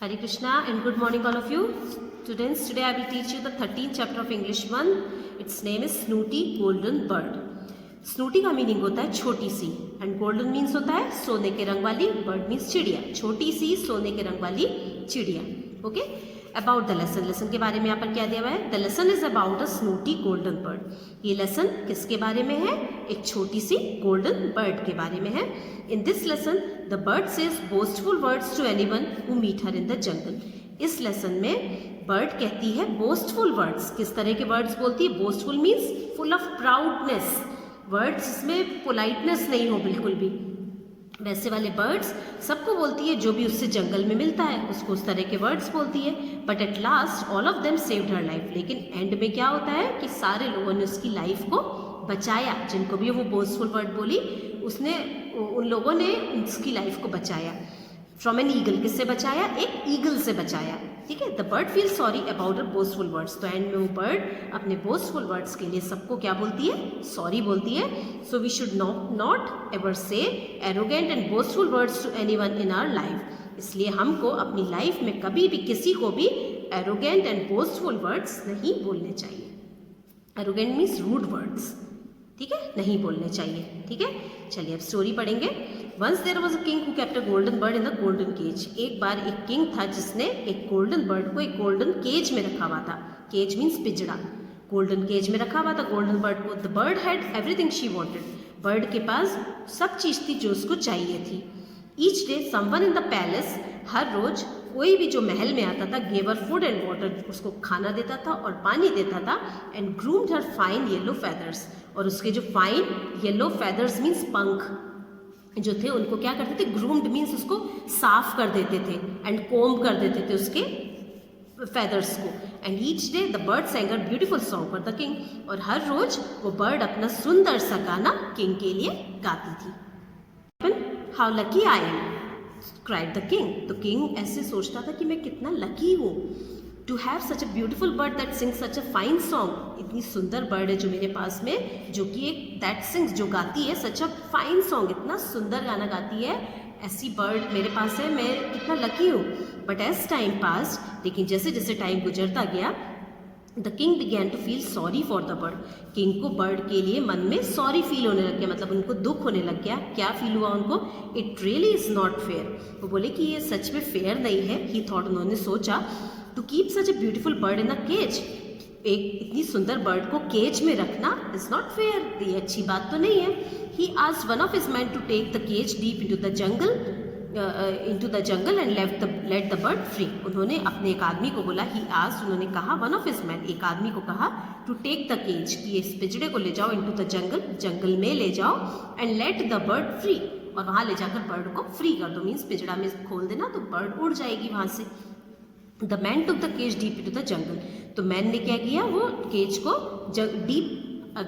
Hare Krishna and good morning all of you. Students, today I will teach you the 13th chapter of English 1. Its name is Snooty Golden Bird. Snooty का meaning होता है छोटी सी and golden means होता है सोने के रंग वाली, बर्ड मीन्स चिड़िया, छोटी सी सोने के रंग वाली चिड़िया. Okay, about the lesson. Lesson के बारे में यहाँ पर क्या दिया हुआ है? The lesson is about a snooty golden bird. ये लेसन किसके बारे में है? एक छोटी सी गोल्डन बर्ड के बारे में है. In this lesson the bird says boastful words to anyone who meet her in the jungle. इस लेसन में बर्ड कहती है बोस्टफुल वर्ड्स. किस तरह के वर्ड्स बोलती है? Boastful means full of proudness. Words इसमें पोलाइटनेस नहीं हो बिल्कुल भी. वैसे वाले वर्ड्स सबको बोलती है, जो भी उससे जंगल में मिलता है उसको उस तरह के वर्ड्स बोलती है. But at last all of them saved her life. लेकिन एंड में क्या होता है कि सारे लोगों ने उसकी लाइफ को बचाया. जिनको भी वो बोस्टफुल वर्ड बोली उसने, उन लोगों ने उसकी लाइफ को बचाया. From an eagle. किससे बचाया? एक ईगल से बचाया. ठीक है. The bird feel sorry about her boastful words. तो एंड में वो बर्ड अपने बोस्टफुल वर्ड्स के लिए सबको क्या बोलती है? सॉरी बोलती है. So we should not ever say arrogant and boastful words to anyone in our life. इसलिए हमको अपनी लाइफ में कभी भी किसी को भी एरोगेंट एंड बोस्टफुल वर्ड्स नहीं बोलने चाहिए. Arrogant means rude words. ठीक है, नहीं बोलने चाहिए. ठीक है, चलिए अब स्टोरी पढ़ेंगे. Once there was a king who kept a golden bird in a golden cage. एक बार एक किंग था जिसने एक गोल्डन बर्ड को एक गोल्डन केज में रखा हुआ था. केज मीन्स पिंजड़ा. गोल्डन केज में रखा हुआ था गोल्डन बर्ड को. The bird had everything she wanted. बर्ड के पास सब चीज़ थी जो उसको चाहिए थी. Each day someone in the palace. हर रोज कोई भी जो महल में आता था gave her food and water. उसको खाना देता था और पानी देता था. And groomed her fine yellow feathers. और उसके जो फाइन येलो फेदर्स मीन्स पंख जो थे उनको क्या करते थे? ग्रूम्ड मीन्स उसको साफ कर देते थे एंड कोम्ब कर देते थे उसके फेदर्स को. And each day the bird sang a beautiful song for the king. और हर रोज वो बर्ड अपना सुंदर सा गाना किंग के लिए गाती थी. How lucky I am cried the king. तो किंग ऐसे सोचता था कि मैं कितना लकी हूँ. To have such a beautiful bird that sings such a fine song. इतनी सुंदर बर्ड है जो मेरे पास में, जो कि एक दैट सिंग्स जो गाती है सच अ फाइन सॉन्ग. इतना सुंदर गाना गाती है, ऐसी बर्ड मेरे पास है, मैं कितना लकी हूँ. बट एज टाइम पास, लेकिन जैसे जैसे टाइम गुजरता गया, the king began to feel sorry for the bird. King को बर्ड के लिए मन में सॉरी फील होने लग गया, मतलब उनको दुख होने लग गया. क्या फील हुआ उनको? It really is not fair. वो बोले कि ये सच में फेयर नहीं है. ही थॉट, उन्होंने सोचा, to keep such a beautiful bird in a cage. एक इतनी सुंदर बर्ड को केज में रखना इज नॉट फेयर. ये अच्छी बात तो नहीं है. He asked one of his man to take the cage deep into the jungle and let the bird free. उन्होंने अपने एक आदमी को बोला, ही आस्क्ड, उन्होंने कहा, वन ऑफ हिज मैन, एक आदमी को कहा, टू टेक द केज, कि इस पिंजड़े को ले जाओ इनटू द जंगल, जंगल में ले जाओ, and let the bird free, और वहाँ ले जाकर बर्ड को फ्री कर दो. मीन्स पिंजड़ा में खोल देना तो बर्ड उड़ जाएगी वहाँ से. The man took the cage deep into the jungle. तो मैन ने क्या किया? वो केज को डीप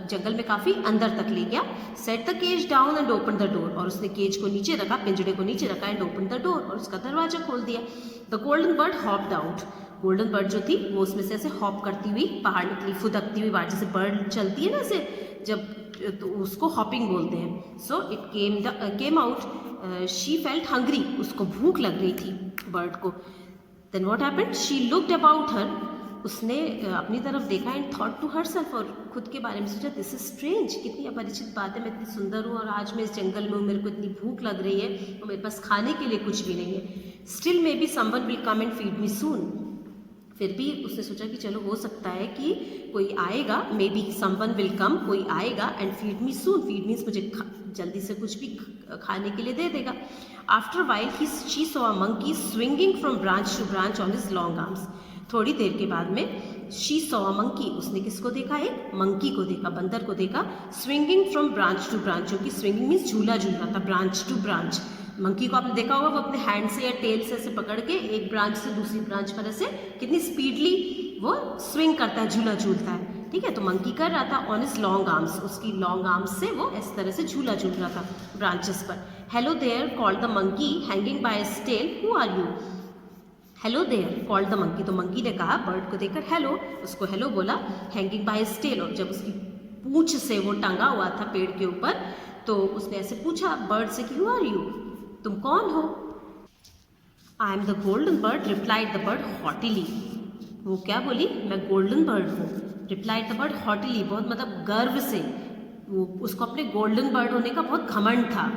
जंगल में काफ़ी अंदर तक ले गया. Set the cage down and open the door. और उसने केज को नीचे रखा, पिंजड़े को नीचे रखा, एंड ओपन द डोर, और उसका दरवाजा खोल दिया. The golden bird hopped out. Golden bird जो थी वो उसमें से ऐसे हॉप करती हुई बाहर निकली, फुदकती हुई बाहर. जैसे बर्ड चलती है ना ऐसे, जब, तो उसको हॉपिंग बोलते हैं. So it came out. She felt hungry. उसको भूख लग रही थी बर्ड को. Then what happened? She looked about her. उसने अपनी तरफ देखा एंड थॉट टू हरसेल्फ. और खुद के बारे में सोचा, दिस इज स्ट्रेंज. कितनी अपरिचित बात है, मैं इतनी सुंदर हूँ और आज मैं इस जंगल में हूँ, मेरे को इतनी भूख लग रही है और मेरे पास खाने के लिए कुछ भी नहीं है. Still may be someone will come and feed me soon. फिर भी उसने सोचा कि चलो हो सकता है कि कोई आएगा, मे बी समवन विल कम, कोई आएगा, and feed me soon. Feed means मुझे जल्दी से कुछ भी खाने के लिए दे देगा. After while she saw a monkey swinging from branch to branch on his long arms. थोड़ी देर के बाद में शी सॉ अ मंकी, उसने किसको देखा? एक मंकी को देखा, बंदर को देखा. Swinging from branch to branch, जो कि स्विंगिंग मीन्स झूला झूल रहा था, ब्रांच टू ब्रांच. मंकी को आपने देखा होगा, वो अपने हैंड से या टेल से ऐसे पकड़ के एक ब्रांच से दूसरी ब्रांच पर ऐसे कितनी स्पीडली वो स्विंग करता है, झूला झूलता है. ठीक है, तो मंकी कर रहा था ऑन हिज लॉन्ग आर्म्स. उसकी लॉन्ग आर्म्स से वो इस तरह से झूला झूल रहा था ब्रांचेस पर. Hello there called the monkey hanging by his tail, who are you? Hello there called the monkey. तो मंकी ने कहा बर्ड को देखकर हेलो, उसको हेलो बोला. हैंगिंग बाय हिज टेल, और जब उसकी पूंछ से वो टंगा हुआ था पेड़ के ऊपर, तो उसने ऐसे पूछा बर्ड से कि हु आर यू, तुम कौन हो? I am the golden bird, replied the bird haughtily. वो क्या बोली, मैं गोल्डन बर्ड हूँ। रिप्लाइड द बर्ड हॉटिली, बहुत मतलब गर्व से, वो उसको अपने गोल्डन बर्ड होने का बहुत घमंड था।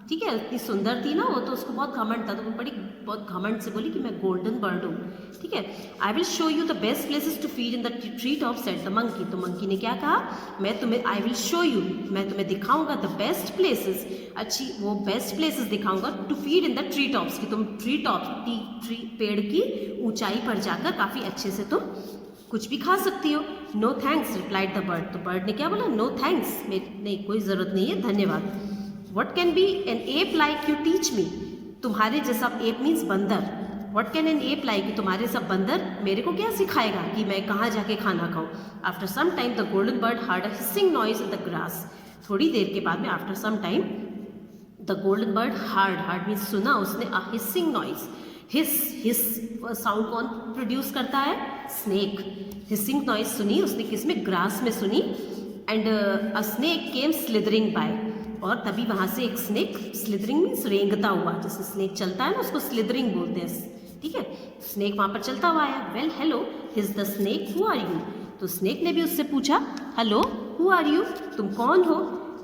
ठीक है, इतनी सुंदर थी ना वो, तो उसको बहुत घमंड था, तो वो बड़ी बहुत घमंड से बोली कि मैं गोल्डन बर्ड हूँ। ठीक है, I will show you the best places to feed in the tree top, said the monkey. तो मंकी ने क्या कहा, मैं तुम्हें, आई विल शो यू, मैं तुम्हें दिखाऊंगा द बेस्ट प्लेसेस, अच्छी वो बेस्ट प्लेसेस दिखाऊंगा to feed in the tree tops, कि तुम ट्री टॉप ट्री पेड़ की ऊंचाई पर जाकर काफ़ी अच्छे से तुम कुछ भी खा सकती हो। No thanks, replied the bird. तो बर्ड ने क्या बोला, नो थैंक्स, नहीं कोई ज़रूरत नहीं है, धन्यवाद। What can be an ape like, you teach me? तुम्हारे जैसा, ape means बंदर। What can an ape like, तुम्हारे सब बंदर मेरे को क्या सिखाएगा कि मैं कहाँ जाके खाना खाऊं। After some time the golden bird heard a hissing noise in the grass। थोड़ी देर के बाद में, after some time the golden bird heard means सुना उसने, a hissing noise। His sound कौन प्रोड्यूस करता है, स्नेक। हिसिंग नॉइज सुनी उसने, किसमें, ग्रास में सुनी। And a snake came slithering by, और तभी वहाँ से एक स्नेक, स्लिदरिंग मीन्स रेंगता हुआ, जैसे स्नेक चलता है ना उसको स्लिदरिंग बोलते हैं। ठीक है, स्नेक वहाँ पर चलता हुआ आया। Well hello, hissed the snake, who are you. तो स्नेक ने भी उससे पूछा, हेलो, हु आर यू, तुम कौन हो।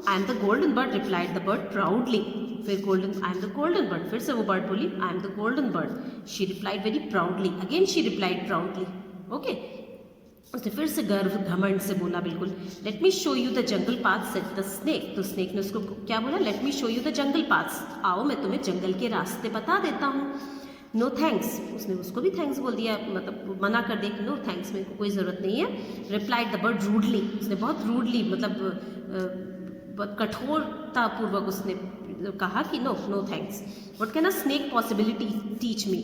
I am the golden bird, replied the bird proudly. फिर golden, I am the golden bird, फिर से वो बर्ड बोली, I am the golden bird. She replied very proudly, again she replied proudly. Okay, उसने फिर से गर्व घमंड से बोला बिल्कुल। Let me show you the jungle path, said the snake. तो स्नेक ने उसको क्या बोला, let me show you the jungle paths, आओ मैं तुम्हें जंगल के रास्ते बता देता हूँ। नो थैंक्स, उसने उसको भी थैंक्स बोल दिया, मतलब मना कर दिया कि नो थैंक्स, मेरे को कोई ज़रूरत नहीं है। रिप्लाइड द बर्ड रूडली, उसने बहुत रूडली, मतलब बहुत कठोरतापूर्वक उसने कहा कि no no thanks. What can a snake possibility teach me,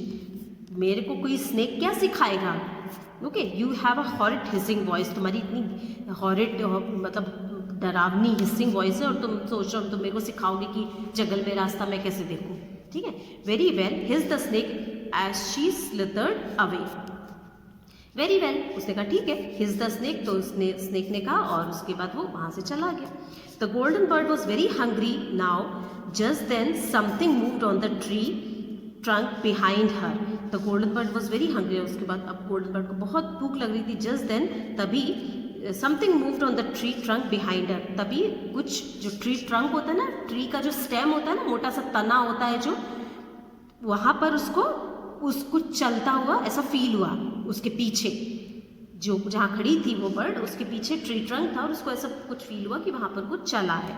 मेरे को कोई स्नेक क्या सिखाएगा। Okay, you have a horrid hissing voice, तुम्हारी इतनी हॉरिड मतलब डरावनी हिसिंग वॉइस है, और तुम सोच रहे हो तुम मेरे को सिखाओगे कि जंगल में रास्ता मैं कैसे देखूँ। ठीक है, very well, hissed the snake as she slithered away. Very well, उसने कहा ठीक है, हिज द स्नेक, तो उसने स्नेक ने कहा, और उसके बाद वो वहाँ से चला गया। The golden bird was very hungry now, just then something moved on the tree trunk behind her. The golden bird was very hungry, उसके बाद अब गोल्डन बर्ड को बहुत भूख लग रही थी। जस्ट देन, तभी, something moved on the tree trunk behind हर, तभी कुछ, जो ट्री ट्रंक होता है ना, ट्री का जो स्टेम होता है ना, मोटा सा तना होता है जो, वहाँ पर उसको चलता हुआ ऐसा फील हुआ। उसके पीछे जो, जहाँ खड़ी थी वो बर्ड, उसके पीछे ट्री ट्रंक था, और उसको ऐसा कुछ फील हुआ कि वहाँ पर कुछ चला है।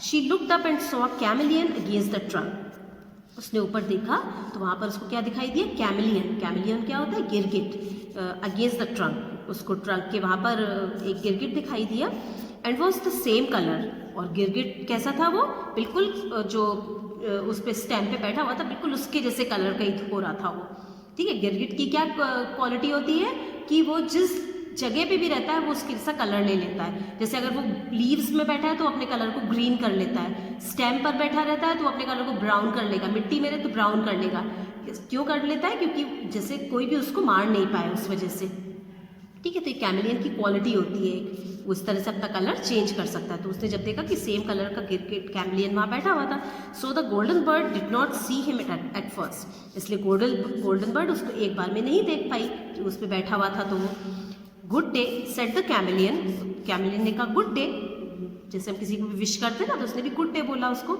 She looked up and saw a chameleon against the trunk. उसने ऊपर देखा तो वहाँ पर उसको क्या दिखाई दिया, कैमेलियन। कैमेलियन क्या होता है, गिरगिट। अगेंस्ट द ट्रंक, उसको ट्रंक के वहाँ पर एक गिरगिट दिखाई दिया। And was the same colour, और गिरगिट कैसा था, वो बिल्कुल जो उस पर स्टैम्प पे बैठा हुआ था, बिल्कुल उसके जैसे कलर का ही हो रहा था वो। ठीक है, गिरगिट की क्या क्वालिटी होती है कि वो जिस जगह पे भी रहता है वो उसके जैसा कलर ले लेता है। जैसे अगर वो लीव्स में बैठा है तो अपने कलर को ग्रीन कर लेता है, स्टेम पर बैठा रहता है तो अपने कलर को ब्राउन कर लेगा, मिट्टी में रहे तो ब्राउन कर लेगा। क्यों कर लेता है, क्योंकि जैसे कोई भी उसको मार नहीं पाए उस वजह से। ठीक है, तो ये कैमेलियन की क्वालिटी होती है, वो इस तरह से अपना कलर चेंज कर सकता है। तो उसने जब देखा कि सेम कलर का गिरगिट कैमेलियन वहाँ बैठा हुआ था, so the golden bird did not see him at first, इसलिए गोल्डन बर्ड उसको एक बार में नहीं देख पाई जो उस पर बैठा हुआ था। तो वो good day said the chameleon, chameleon ने कहा गुड डे, जैसे हम किसी को भी विश करते हैं ना, तो उसने भी गुड डे बोला उसको।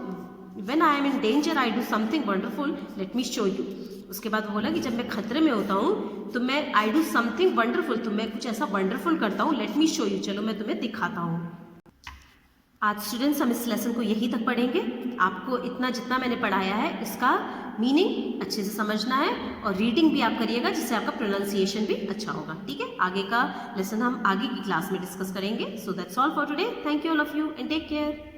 When I am in danger I do something wonderful, late me show you. उसके बाद वो बोला कि जब मैं खतरे में होता हूँ तो मैं आई डू समथिंग वंडरफुल, तो मैं कुछ ऐसा वंडरफुल करता हूँ, लेट मी शो यू, चलो मैं तुम्हें दिखाता हूँ। आज स्टूडेंट्स हम इस लेसन को यहीं तक पढ़ेंगे। आपको इतना जितना मैंने पढ़ाया है इसका मीनिंग अच्छे से समझना है, और रीडिंग भी आप करिएगा जिससे आपका प्रोनाउंसिएशन भी अच्छा होगा। ठीक है, आगे का लेसन हम आगे की क्लास में डिस्कस करेंगे। So that's all for today, thank you all of you and take care.